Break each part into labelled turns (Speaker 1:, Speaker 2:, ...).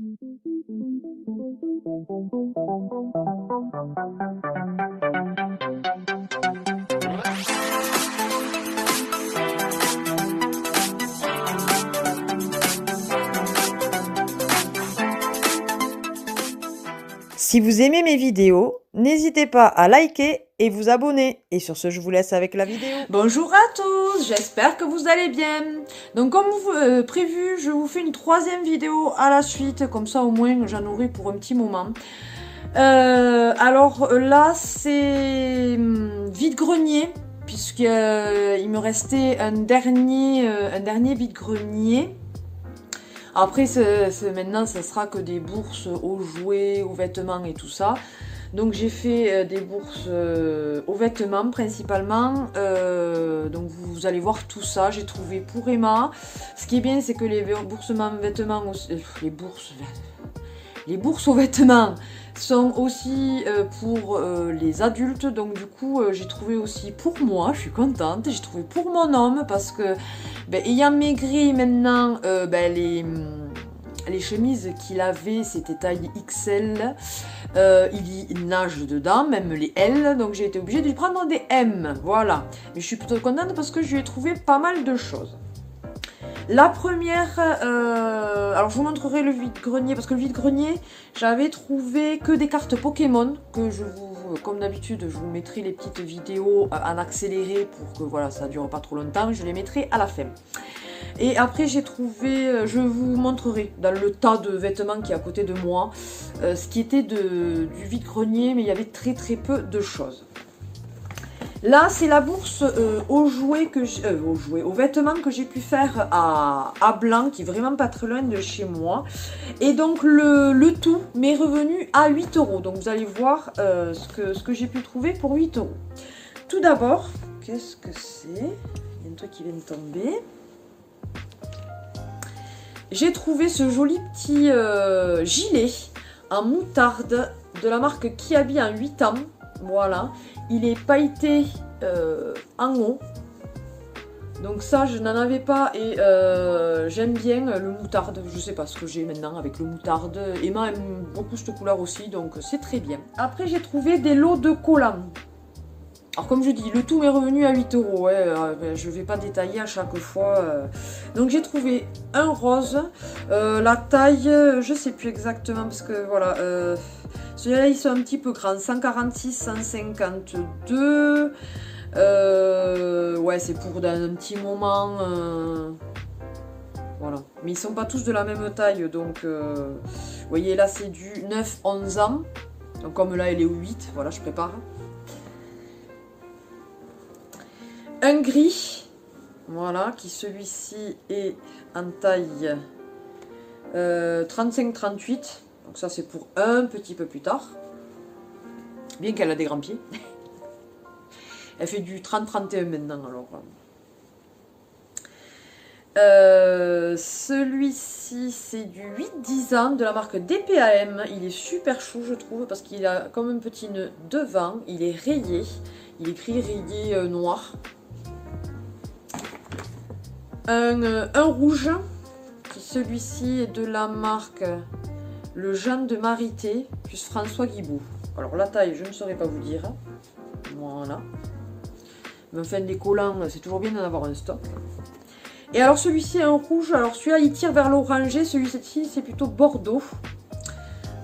Speaker 1: Si vous aimez mes vidéos, n'hésitez pas à liker et vous abonner. Et sur ce, je vous laisse avec la vidéo.
Speaker 2: Bonjour à tous, j'espère que vous allez bien. Donc comme prévu, je vous fais une troisième vidéo à la suite, comme ça au moins j'en aurai pour un petit moment. Alors là, c'est vide-grenier, puisqu'il me restait un dernier vide-grenier. Après, maintenant, ça sera que des bourses aux jouets, aux vêtements et tout ça. Donc j'ai fait des bourses aux vêtements principalement. Donc vous allez voir tout ça. J'ai trouvé pour Emma. Ce qui est bien, c'est que les vêtements aussi, les bourses aux vêtements sont aussi pour les adultes. Donc du coup, j'ai trouvé aussi pour moi. Je suis contente. J'ai trouvé pour mon homme parce que ayant maigri maintenant, les chemises qu'il avait, c'était taille XL. Il nage dedans, même les L, donc j'ai été obligée de lui prendre des M, voilà. Mais je suis plutôt contente parce que je lui ai trouvé pas mal de choses. La première, alors je vous montrerai le vide-grenier, parce que le vide-grenier, j'avais trouvé que des cartes Pokémon, que je vous, comme d'habitude, je vous mettrai les petites vidéos en accéléré pour que voilà, ça dure pas trop longtemps, je les mettrai à la fin. Et après j'ai trouvé, je vous montrerai dans le tas de vêtements qui est à côté de moi, ce qui était du vide-grenier, mais il y avait très peu de choses. Là c'est la bourse aux vêtements que j'ai pu faire à Blanc, qui est vraiment pas très loin de chez moi. Et donc le tout m'est revenu à 8 €. Donc vous allez voir ce que j'ai pu trouver pour 8 €. Tout d'abord, qu'est-ce que c'est? Il y a un truc qui vient de tomber. J'ai trouvé ce joli petit gilet en moutarde de la marque Kiabi en 8 ans. Voilà, il est pailleté en haut. Donc ça, je n'en avais pas et j'aime bien le moutarde. Je sais pas ce que j'ai maintenant avec le moutarde. Emma aime beaucoup cette couleur aussi, donc c'est très bien. Après, j'ai trouvé des lots de collants. Alors comme je dis, le tout m'est revenu à 8 €, ouais, je ne vais pas détailler à chaque fois. Donc j'ai trouvé un rose, la taille, je ne sais plus exactement parce que voilà, ceux-là ils sont un petit peu grands, 146, 152, ouais c'est pour dans un petit moment, voilà. Mais ils sont pas tous de la même taille, donc vous voyez là c'est du 9-11 ans, donc comme là elle est au 8, voilà je prépare. Un gris, voilà, qui celui-ci est en taille 35-38, donc ça c'est pour un petit peu plus tard, bien qu'elle a des grands pieds. Elle fait du 30-31 maintenant alors. Celui-ci c'est du 8-10 ans de la marque DPAM, il est super chou je trouve parce qu'il a comme un petit nœud devant, il est rayé, il est écrit rayé noir. Un rouge, qui celui-ci est de la marque Le Jean de Marité, plus François Guibault. Alors la taille, je ne saurais pas vous dire. Voilà. Mais enfin, des collants, c'est toujours bien d'en avoir un stock. Et alors celui-ci est un rouge, alors celui-là il tire vers l'orangé, celui-ci c'est plutôt bordeaux.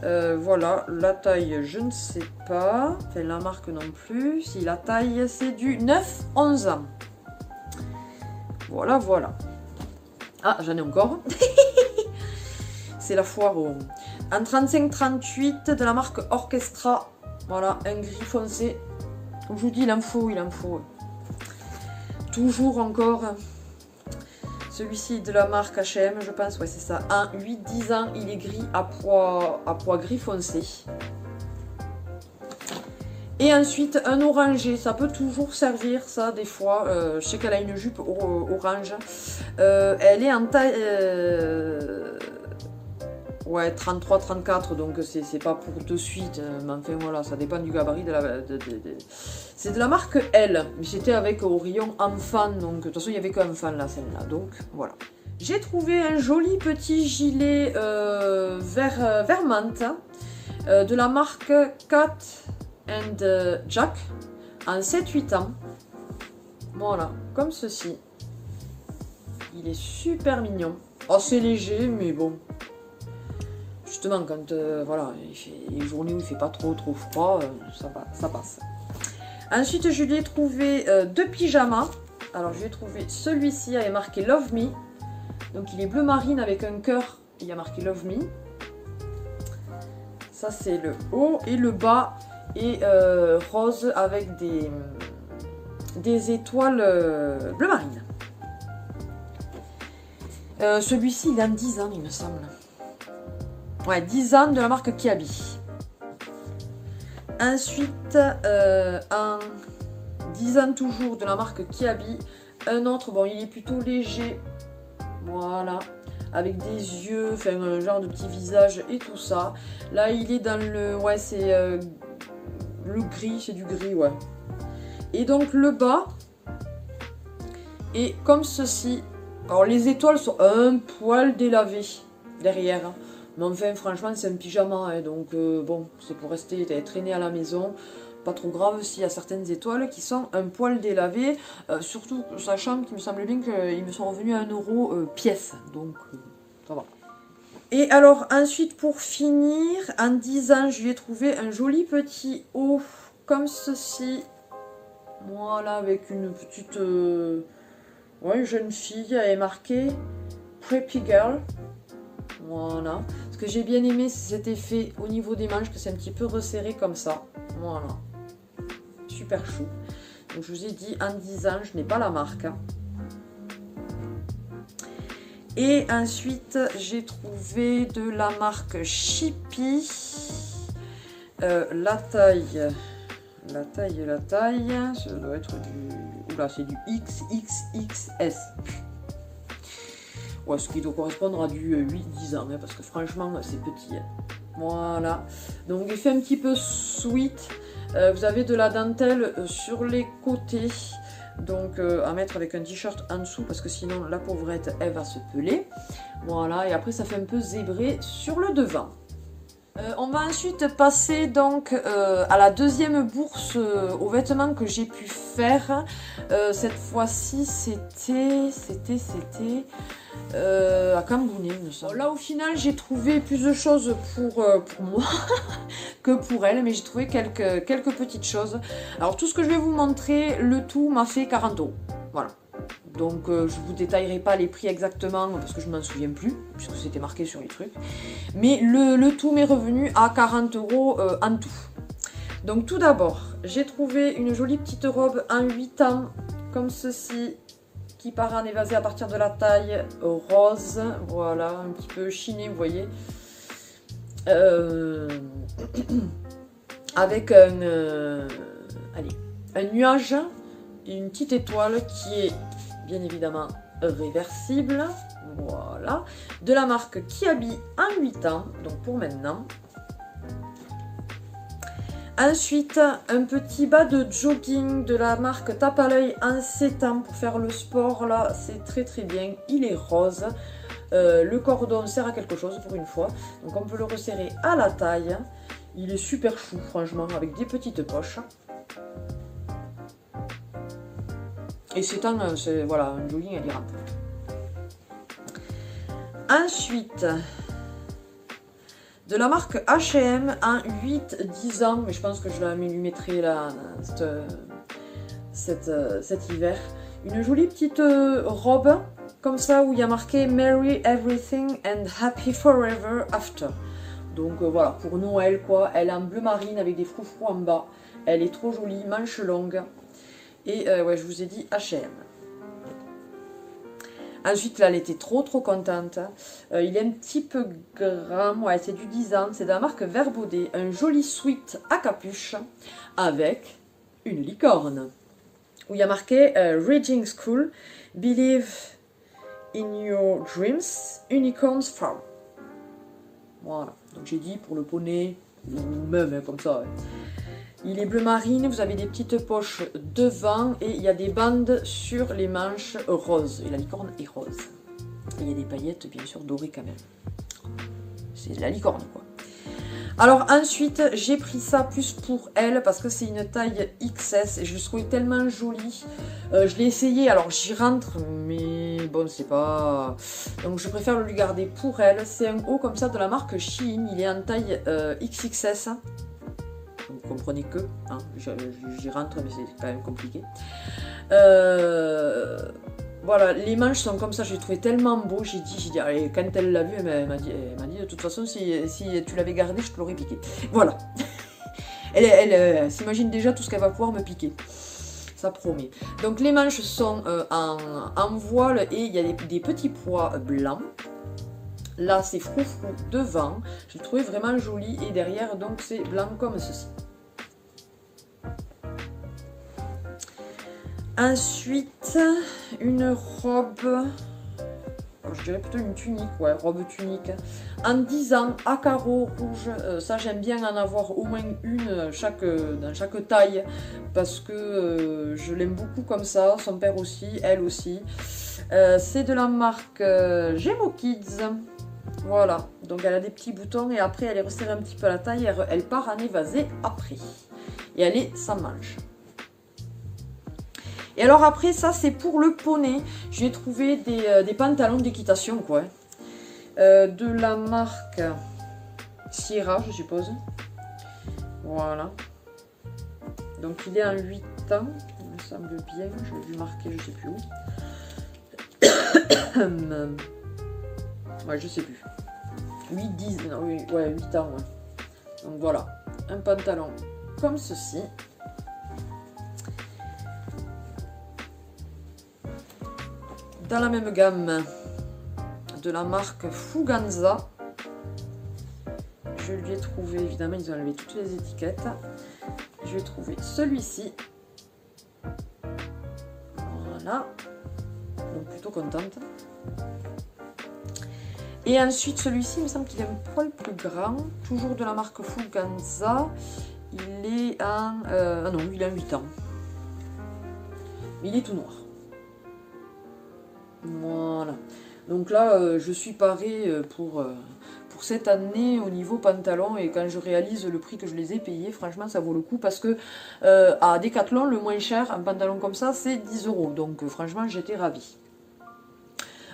Speaker 2: Voilà, la taille, je ne sais pas. Enfin, la marque non plus. Si la taille, c'est du 9-11 ans. Voilà, voilà. Ah, j'en ai encore. C'est la foire en 35-38 de la marque Orchestra. Voilà, un gris foncé. Comme je vous dis, il en faut, il en faut. Toujours encore. Celui-ci de la marque H&M, je pense. Ouais, c'est ça. En 8-10 ans, il est gris à pois gris foncé. Et ensuite, un orangé, ça peut toujours servir, ça, des fois. Je sais qu'elle a une jupe orange. Elle est en taille... ouais, 33-34, donc c'est pas pour de suite. Mais enfin, voilà, ça dépend du gabarit de la... C'est de la marque L, mais c'était avec au rayon enfant, donc de toute façon, il n'y avait qu'un enfant là, celle-là. Donc, voilà. J'ai trouvé un joli petit gilet vert menthe de la marque Cat and Jack en 7-8 ans. Voilà, comme ceci. Il est super mignon. Assez léger, mais bon. Justement, quand voilà, il fait les journées où il fait pas trop froid, ça passe. Ensuite, je lui ai trouvé 2 pyjamas. Alors, je lui ai trouvé celui-ci avec marqué Love Me. Donc, il est bleu marine avec un cœur. Il y a marqué Love Me. Ça, c'est le haut. Et le bas est rose avec des étoiles bleu marine. Celui-ci, il a 10 ans, il me semble. Ouais, 10 ans de la marque Kiabi. Ensuite, en 10 ans toujours de la marque Kiabi, un autre, bon, il est plutôt léger. Voilà, avec des yeux, enfin un genre de petit visage et tout ça. Là, il est dans le, ouais, c'est le gris, c'est du gris, ouais. Et donc le bas est comme ceci. Alors les étoiles sont un poil délavées derrière. Mais enfin, franchement, c'est un pyjama, hein, donc bon, c'est pour rester traîner à la maison. Pas trop grave s'il y a certaines étoiles qui sont un poil délavées. Surtout sachant qu'il me semble bien qu'ils me sont revenus à 1 € pièce. Donc, ça va. Et alors, ensuite, pour finir, en 10 ans, je lui ai trouvé un joli petit haut comme ceci. Voilà, avec une petite ouais, jeune fille. Elle est marquée Preppy Girl. Voilà. Ce que j'ai bien aimé, c'est cet effet au niveau des manches, que c'est un petit peu resserré comme ça. Voilà. Super chou. Donc je vous ai dit, en 10 ans, je n'ai pas la marque. Et ensuite, j'ai trouvé de la marque Chippy. La taille. Ça doit être du... Oula, c'est du XXXS. Ouais, ce qui doit correspondre à du 8-10 ans, hein, parce que franchement, c'est petit. Hein. Voilà. Donc, il fait un petit peu sweet. Vous avez de la dentelle sur les côtés. Donc, à mettre avec un t-shirt en dessous, parce que sinon, la pauvrette, elle va se peler. Voilà. Et après, ça fait un peu zébré sur le devant. On va ensuite passer donc à la deuxième bourse aux vêtements que j'ai pu faire. Cette fois-ci, c'était à Cambounet, il me semble. Là, au final, j'ai trouvé plus de choses pour moi que pour elle, mais j'ai trouvé quelques petites choses. Alors, tout ce que je vais vous montrer, le tout m'a fait 40 €. Voilà. Donc, je ne vous détaillerai pas les prix exactement parce que je ne m'en souviens plus, puisque c'était marqué sur les trucs. Mais le tout m'est revenu à 40 € en tout. Donc, tout d'abord, j'ai trouvé une jolie petite robe en 8 ans, comme ceci, qui part en évasé à partir de la taille rose. Voilà, un petit peu chiné, vous voyez. Avec un nuage et une petite étoile qui est bien évidemment réversible. Voilà. De la marque Kiabi en 8 ans, donc pour maintenant. Ensuite, un petit bas de jogging de la marque Tape à l'œil en 7 ans pour faire le sport. Là, c'est très bien. Il est rose. Le cordon sert à quelque chose pour une fois. Donc, on peut le resserrer à la taille. Il est super chou, franchement, avec des petites poches. Et c'est voilà, un jogging à l'irante. Ensuite, de la marque H&M en 8-10 ans, mais je pense que je lui mettrai là, cet hiver. Une jolie petite robe, comme ça, où il y a marqué Merry Everything and Happy Forever After. Donc voilà, pour Noël quoi, elle est en bleu marine avec des froufrous en bas. Elle est trop jolie, manche longue. Et ouais, je vous ai dit H&M. Ensuite, là, elle était trop contente. Il est un petit peu grand. Ouais, c'est du 10 ans. C'est de la marque Verbaudet. Un joli sweat à capuche avec une licorne. Où il y a marqué Reading School, Believe in Your Dreams, Unicorns Farm. Voilà. Donc j'ai dit pour le poney, ou même hein, comme ça. Ouais. Il est bleu marine, vous avez des petites poches devant et il y a des bandes sur les manches roses. Et la licorne est rose. Et il y a des paillettes bien sûr dorées quand même. C'est de la licorne quoi. Alors ensuite j'ai pris ça plus pour elle parce que c'est une taille XS et je le trouvais tellement joli. Je l'ai essayé, alors j'y rentre mais bon c'est pas... Donc je préfère le lui garder pour elle. C'est un haut comme ça de la marque Shein, il est en taille XXS. Vous comprenez que, hein, j'y rentre mais c'est quand même compliqué. Voilà, les manches sont comme ça, j'ai trouvé tellement beau, j'ai dit, allez, quand elle l'a vu, elle m'a dit de toute façon, si tu l'avais gardé, je te l'aurais piqué. Voilà. Elle s'imagine déjà tout ce qu'elle va pouvoir me piquer. Ça promet. Donc les manches sont en voile et il y a des petits pois blancs. Là, c'est froufrou devant. Je l'ai trouvé vraiment joli et derrière, donc c'est blanc comme ceci. Ensuite, une robe, je dirais plutôt une tunique, ouais, robe tunique, en 10 ans, à carreaux rouges. Ça j'aime bien en avoir au moins une dans chaque taille, parce que je l'aime beaucoup comme ça, son père aussi, elle aussi. C'est de la marque Gemo Kids, voilà, donc elle a des petits boutons et après elle est resserrée un petit peu à la taille, elle part en évasé après, et elle est sans manche. Et alors après, ça c'est pour le poney. J'ai trouvé des pantalons d'équitation, quoi. De la marque Sierra, je suppose. Voilà. Donc il est en 8 ans, il me semble bien. Je l'ai vu marquer, je sais plus où. Ouais, je sais plus. 8, 10, non, ouais, 8 ans, ouais. Donc voilà, un pantalon comme ceci. Dans la même gamme de la marque Fuganza, je lui ai trouvé, évidemment ils ont enlevé toutes les étiquettes, je lui ai trouvé celui-ci, voilà, donc plutôt contente. Et ensuite celui-ci, il me semble qu'il est un poil plus grand, toujours de la marque Fuganza, il est en, ah non, il a 8 ans, il est tout noir. Voilà, donc là je suis parée pour cette année au niveau pantalon, et quand je réalise le prix que je les ai payés, franchement ça vaut le coup, parce que à Decathlon le moins cher, un pantalon comme ça c'est 10 €, donc franchement j'étais ravie.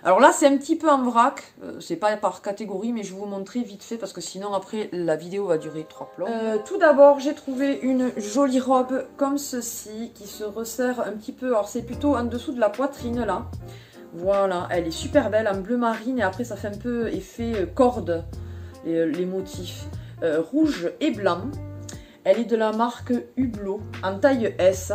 Speaker 2: Alors là c'est un petit peu en vrac, c'est pas par catégorie mais je vais vous montrer vite fait parce que sinon après la vidéo va durer 3 plombs. Tout d'abord j'ai trouvé une jolie robe comme ceci qui se resserre un petit peu, alors c'est plutôt en dessous de la poitrine là. Voilà, elle est super belle en bleu marine et après ça fait un peu effet corde, les motifs rouge et blanc. Elle est de la marque Hublot en taille S.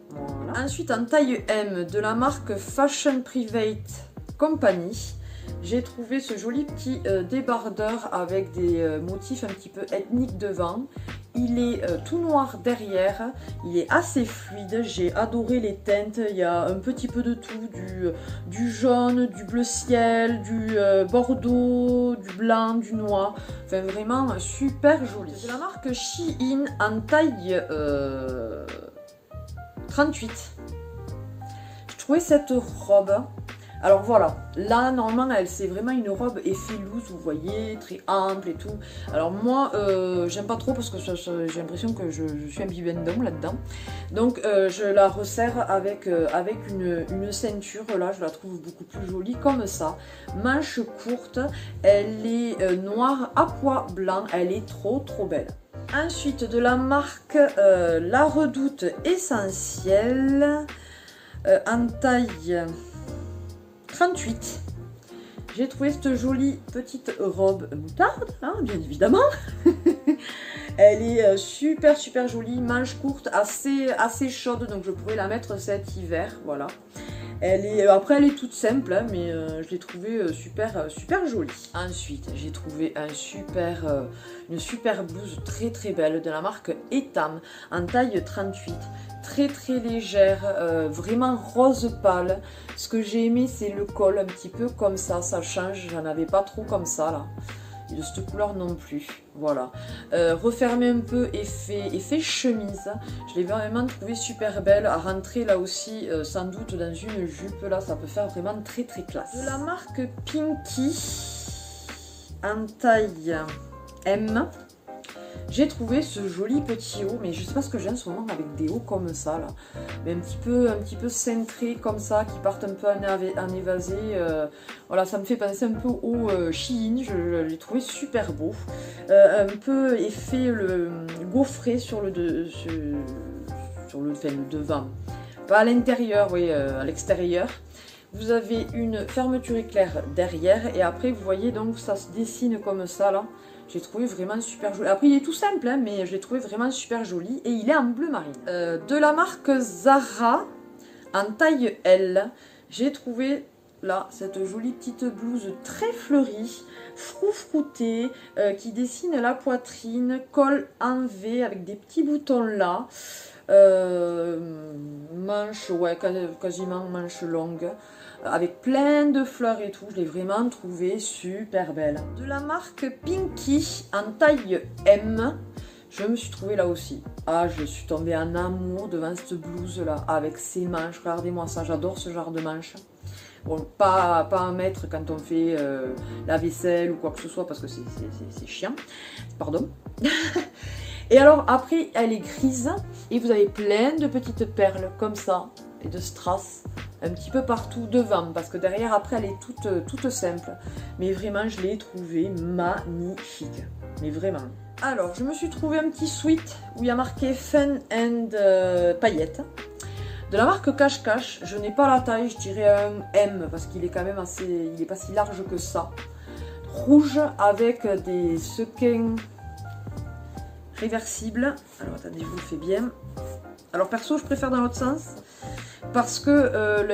Speaker 2: Voilà. Ensuite en taille M de la marque Fashion Private Company. J'ai trouvé ce joli petit débardeur avec des motifs un petit peu ethniques devant. Il est tout noir derrière, il est assez fluide, j'ai adoré les teintes, il y a un petit peu de tout, du jaune, du bleu ciel, du bordeaux, du blanc, du noir, enfin vraiment super joli. C'est la marque Shein en taille 38. Je trouvais cette robe... Alors voilà, là normalement c'est vraiment une robe effet loose, vous voyez, très ample et tout. Alors moi j'aime pas trop parce que j'ai l'impression que je suis un bibendum là-dedans. Donc je la resserre avec une ceinture, là je la trouve beaucoup plus jolie comme ça. Manche courte, elle est noire à pois blanc, elle est trop belle. Ensuite de la marque La Redoute Essentielle en taille 38. J'ai trouvé cette jolie petite robe moutarde, hein, bien évidemment. Elle est super jolie, manche courte, assez chaude, donc je pourrais la mettre cet hiver, voilà. Après elle est toute simple, hein, mais je l'ai trouvée super jolie. Ensuite j'ai trouvé une super blouse très belle de la marque Etam en taille 38. Très légère, vraiment rose pâle. Ce que j'ai aimé c'est le col un petit peu comme ça change, j'en avais pas trop comme ça là. et de cette couleur non plus. Voilà. Refermer un peu, effet chemise. Je l'ai vraiment trouvé super belle. À rentrer là aussi, sans doute dans une jupe. Là, ça peut faire vraiment très très classe. De la marque Pinky, en taille M. J'ai trouvé ce joli petit haut, mais je sais pas ce que j'ai en ce moment avec des hauts comme ça là, mais un petit peu cintrés comme ça, qui partent un peu en évasé. Voilà, ça me fait penser un peu au Shein, je l'ai trouvé super beau. Un peu effet le gaufré sur le devant, pas à l'intérieur, oui, à l'extérieur. Vous avez une fermeture éclair derrière et après vous voyez donc ça se dessine comme ça là. J'ai trouvé vraiment super joli. Après il est tout simple hein, mais je l'ai trouvé vraiment super joli et il est en bleu marine. De la marque Zara en taille L, j'ai trouvé là cette jolie petite blouse très fleurie, froufroutée, qui dessine la poitrine, col en V avec des petits boutons là. Manche, ouais, quasiment manche longue, avec plein de fleurs et tout. Je l'ai vraiment trouvé super belle. De la marque Pinky en taille M, je me suis trouvée là aussi. Ah, je suis tombée en amour devant cette blouse là, avec ses manches. Regardez-moi ça, j'adore ce genre de manches. Bon, pas à mettre quand on fait la vaisselle ou quoi que ce soit parce que c'est chiant. Pardon. Et alors après elle est grise et vous avez plein de petites perles comme ça et de strass un petit peu partout devant parce que derrière après elle est toute simple. Mais vraiment je l'ai trouvée magnifique. Mais vraiment. Alors je me suis trouvé un petit sweat où il y a marqué Fun and paillettes. De la marque Cache Cache, je n'ai pas la taille, je dirais un M parce qu'il est quand même assez, il est pas si large que ça. Rouge avec des sequins réversibles. Alors attendez, je vous le fais bien. Alors perso, je préfère dans l'autre sens parce que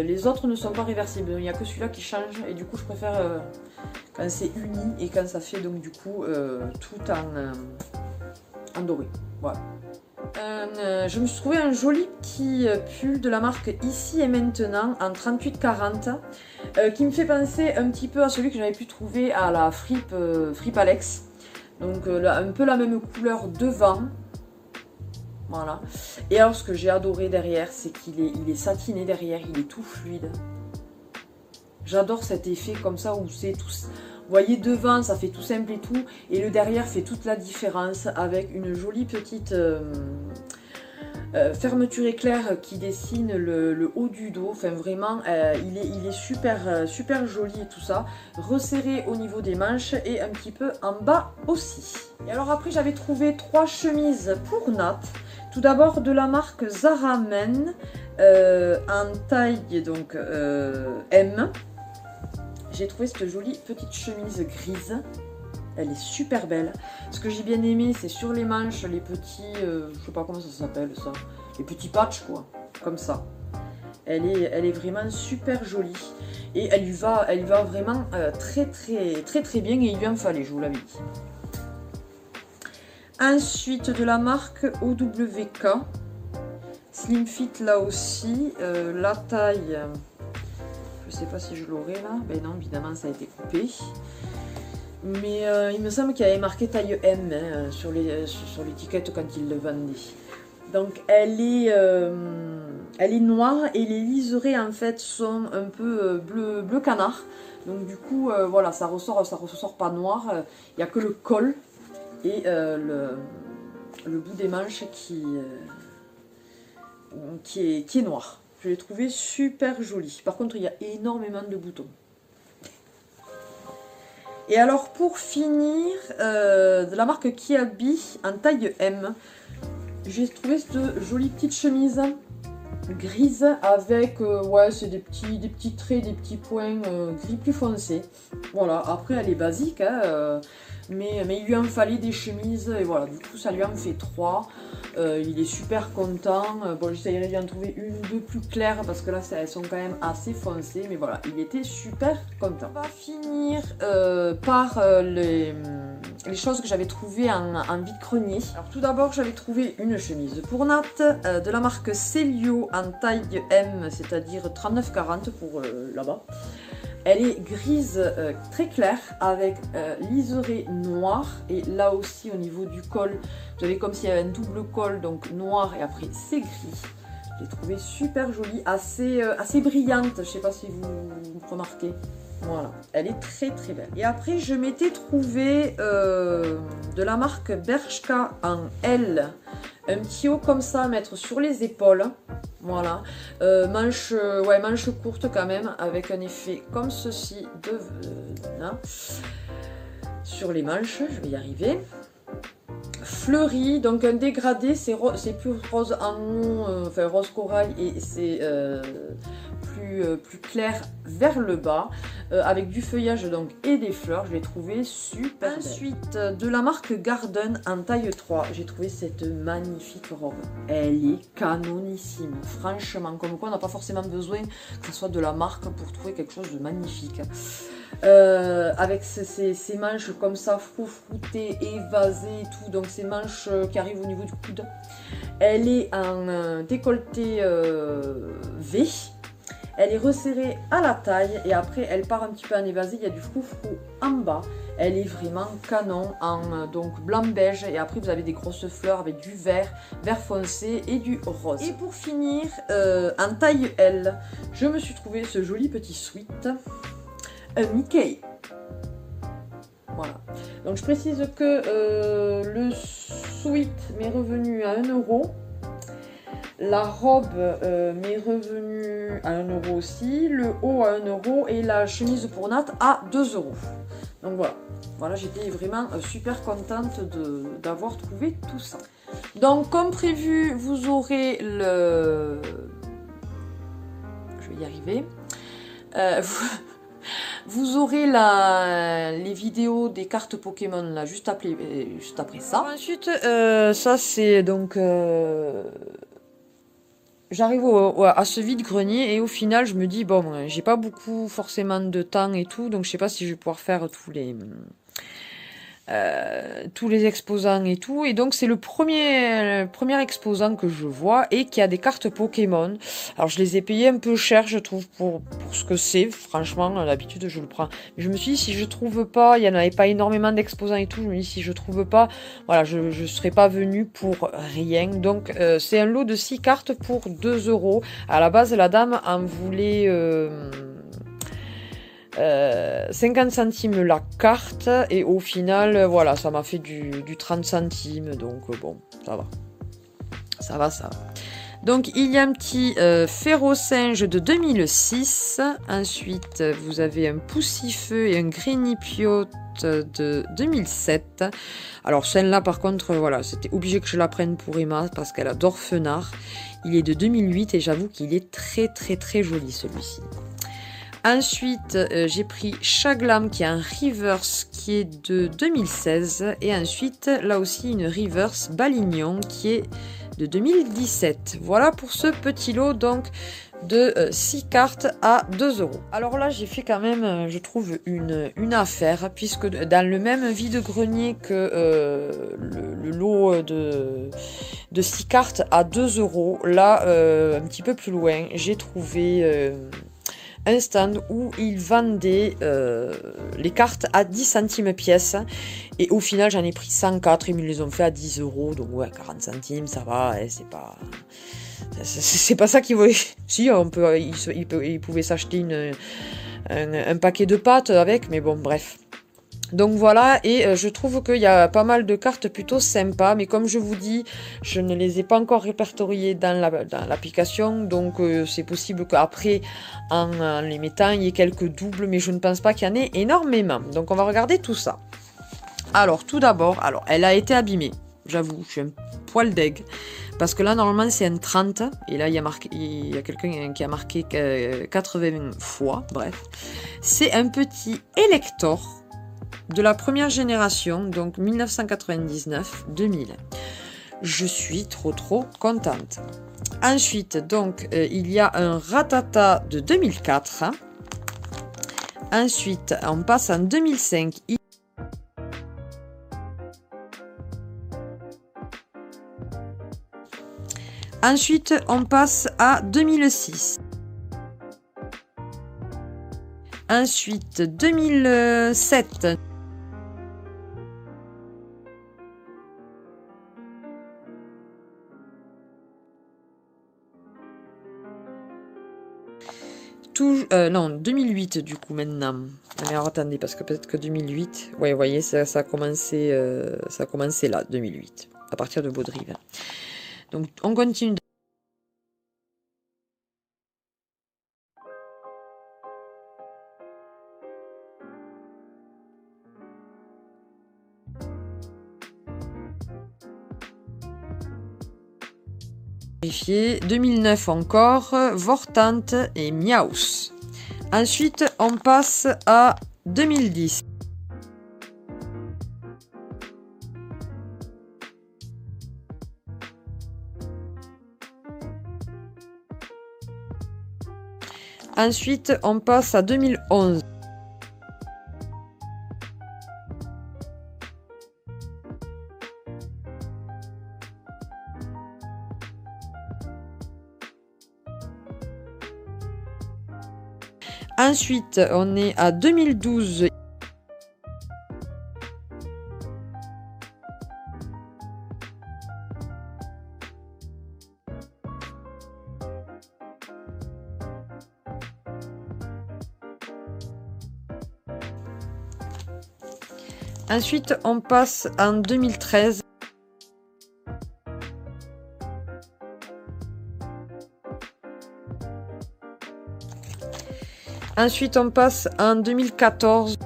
Speaker 2: les autres ne sont pas réversibles. Il n'y a que celui-là qui change et du coup, je préfère quand c'est uni et quand ça fait donc du coup tout en doré. Voilà. Je me suis trouvé un joli petit pull de la marque Ici et Maintenant en 38-40 qui me fait penser un petit peu à celui que j'avais pu trouver à la Fripe Alex. Donc un peu la même couleur devant. Voilà. Et alors ce que j'ai adoré derrière, c'est qu'il est satiné derrière, il est tout fluide. J'adore cet effet comme ça où c'est tout... Vous voyez devant ça fait tout simple et tout. Et le derrière fait toute la différence avec une jolie petite fermeture éclair qui dessine le haut du dos. Enfin vraiment il est super joli et tout ça. Resserré au niveau des manches et un petit peu en bas aussi. Et alors après j'avais trouvé 3 chemises pour Nat. Tout d'abord de la marque Zara Men en taille donc M. J'ai trouvé cette jolie petite chemise grise. Elle est super belle. Ce que j'ai bien aimé, c'est sur les manches, les petits... je sais pas comment ça s'appelle ça. Les petits patchs quoi. Comme ça. Elle est vraiment super jolie. Et elle lui va vraiment très bien. Et il lui en fallait, je vous l'avais dit. Ensuite, de la marque OWK. Slim Fit là aussi. La taille... Je sais pas si je l'aurai là. Ben non, évidemment, ça a été coupé. Mais il me semble qu'il y avait marqué taille M hein, sur l'étiquette quand il le vendait. Donc elle est noire et les liserés en fait sont un peu bleu canard. Donc du coup voilà, ça ressort pas noir. Il n'y a que le col et le bout des manches qui est noir. Je l'ai trouvé super joli. Par contre il y a énormément de boutons. Et alors pour finir, de la marque Kiabi en taille M, j'ai trouvé cette jolie petite chemise grise avec, ouais, c'est des petits traits, des petits points gris plus foncé. Voilà, après elle est basique, hein, mais il lui en fallait des chemises et voilà, du coup ça lui en fait 3. Il est super content. Bon, j'essayerai d'en trouver une ou deux plus claires parce que là elles sont quand même assez foncées, mais voilà, il était super content. On va finir par les choses que j'avais trouvées en vide-grenier. Alors tout d'abord j'avais trouvé une chemise pour Nat de la marque Celio en taille M, c'est-à-dire 39-40 pour là-bas. Elle est grise très claire avec liseré noir. Et là aussi au niveau du col, vous avez comme s'il y avait un double col, donc noir et après c'est gris. Je l'ai trouvée super jolie, assez brillante, je ne sais pas si vous remarquez. Voilà, elle est très très belle. Et après je m'étais trouvé de la marque Bershka en L, un petit haut comme ça à mettre sur les épaules. Voilà, manche courte quand même, avec un effet comme ceci de sur les manches, je vais y arriver. Fleuri, donc un dégradé, c'est plus rose en enfin rose corail, et c'est plus clair vers le bas, avec du feuillage donc et des fleurs. Je l'ai trouvé super belle. Ensuite, de la marque Garden en taille 3, j'ai trouvé cette magnifique robe. Elle est canonissime, franchement, comme quoi on n'a pas forcément besoin que ce soit de la marque pour trouver quelque chose de magnifique. Avec ces manches comme ça, froutées, évasées et tout, donc ces manches qui arrivent au niveau du coude. Elle est en décolleté V. Elle est resserrée à la taille et après elle part un petit peu en évasé. Il y a du froufrou en bas. Elle est vraiment canon en donc blanc beige, et après vous avez des grosses fleurs avec du vert foncé et du rose. Et pour finir, en taille L, je me suis trouvé ce joli petit sweat, un Mickey. Voilà. Donc je précise que le sweat m'est revenu à 1 €. La robe m'est revenue à 1 € aussi, le haut à 1 € et la chemise pour Nat à 2 €. Donc voilà, j'étais vraiment super contente d'avoir trouvé tout ça. Donc comme prévu, vous aurez le... Je vais y arriver. Vous aurez les vidéos des cartes Pokémon là juste après ça. Ensuite, ça c'est donc... J'arrive à ce vide-grenier et au final je me dis bon, j'ai pas beaucoup forcément de temps et tout, donc je sais pas si je vais pouvoir faire tous les exposants et tout, et donc c'est le premier exposant que je vois et qui a des cartes Pokémon. Alors je les ai payés un peu cher, je trouve, pour ce que c'est. Franchement, d'habitude je le prends, mais je me suis dit, si je trouve pas, il y en avait pas énormément d'exposants et tout, je me dis si je trouve pas, voilà, je serais pas venue pour rien. Donc c'est un lot de 6 cartes pour 2 €. À la base la dame en voulait 50 centimes la carte, et au final voilà, ça m'a fait du 30 centimes, donc bon, ça va. Donc il y a un petit Ferrosinge de 2006. Ensuite vous avez un Poussifeu et un Greenipiote de 2007. Alors celle-là par contre, voilà, c'était obligé que je la prenne pour Emma parce qu'elle adore Fenard. Il est de 2008 et j'avoue qu'il est très très très joli celui-ci. Ensuite, j'ai pris Chaglam qui est un reverse qui est de 2016. Et ensuite, là aussi, une reverse Balignon qui est de 2017. Voilà pour ce petit lot donc de 6 cartes à 2 €. Alors là, j'ai fait quand même, je trouve, une affaire, puisque dans le même vide-grenier que le lot de 6 cartes à 2 €, là, un petit peu plus loin, j'ai trouvé... un stand où ils vendaient les cartes à 10 centimes pièce, et au final j'en ai pris 104, ils me les ont fait à 10 €, donc ouais, 40 centimes ça va, c'est pas ça qu'ils voulaient. Si, ils pouvaient s'acheter un paquet de pâtes avec, mais bon, bref. Donc voilà, et je trouve qu'il y a pas mal de cartes plutôt sympas, mais comme je vous dis, je ne les ai pas encore répertoriées dans l'application, donc c'est possible qu'après, en les mettant, il y ait quelques doubles, mais je ne pense pas qu'il y en ait énormément. Donc on va regarder tout ça. Alors tout d'abord, elle a été abîmée, j'avoue, je suis un poil deg, parce que là normalement c'est un 30, et là il y a quelqu'un qui a marqué 80 fois, bref. C'est un petit Elector de la première génération, donc 1999-2000. Je suis trop contente. Ensuite, donc, il y a un Rattata de 2004. Ensuite, on passe en 2005. Ensuite, on passe à 2006. Ensuite, 2007. Non, 2008 du coup maintenant. Mais alors attendez, parce que peut-être que 2008... Ouais, vous voyez, ça a commencé là, 2008. À partir de Baudrive. Donc, on continue. Vérifier. 2009 encore, Vortante et Miaus. Ensuite, on passe à 2010. Ensuite, on passe à 2011. Ensuite, on est à 2012. Ensuite, on passe en 2013. Ensuite, on passe en 2014.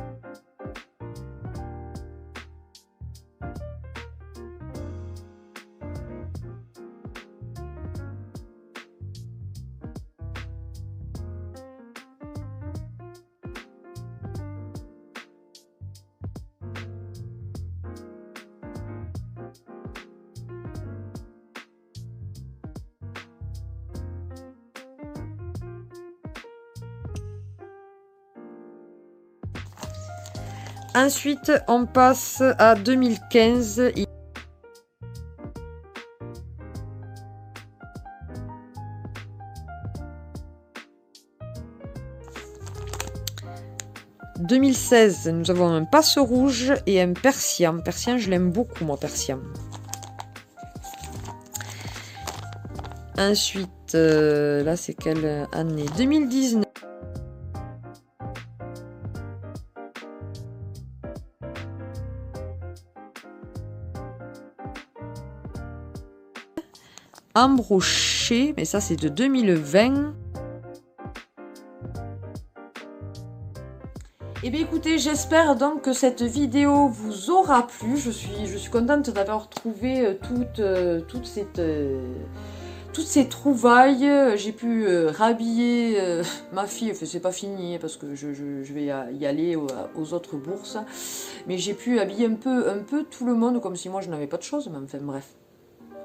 Speaker 2: Ensuite, on passe à 2015. « 2016, nous avons un passe rouge et un Persian. Persian, je l'aime beaucoup, moi, Persian. Ensuite, là, c'est quelle année? 2019. Embroché, mais ça, c'est de 2020. Eh bien écoutez, j'espère donc que cette vidéo vous aura plu. Je suis contente d'avoir trouvé toutes ces trouvailles. J'ai pu rhabiller ma fille. Enfin, c'est pas fini parce que je vais y aller aux autres bourses. Mais j'ai pu habiller un peu tout le monde comme si moi je n'avais pas de choses. Mais enfin bref,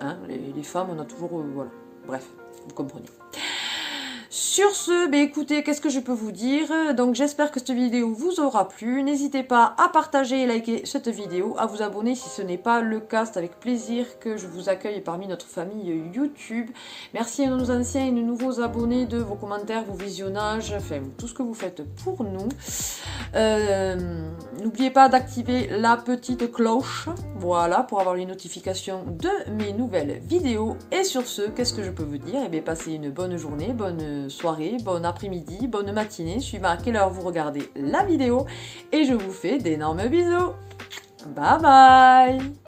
Speaker 2: hein, les femmes, on a toujours... voilà, bref, vous comprenez. Sur ce, écoutez, qu'est-ce que je peux vous dire? Donc j'espère que cette vidéo vous aura plu. N'hésitez pas à partager et liker cette vidéo, à vous abonner si ce n'est pas le cas. C'est avec plaisir que je vous accueille parmi notre famille YouTube. Merci à nos anciens et nos nouveaux abonnés de vos commentaires, vos visionnages, enfin tout ce que vous faites pour nous. N'oubliez pas d'activer la petite cloche, voilà, pour avoir les notifications de mes nouvelles vidéos. Et sur ce, qu'est-ce que je peux vous dire? Eh bien, passez une bonne journée, bonne soirée, bon après-midi, bonne matinée, suivant à quelle heure vous regardez la vidéo. Et je vous fais d'énormes bisous. Bye bye!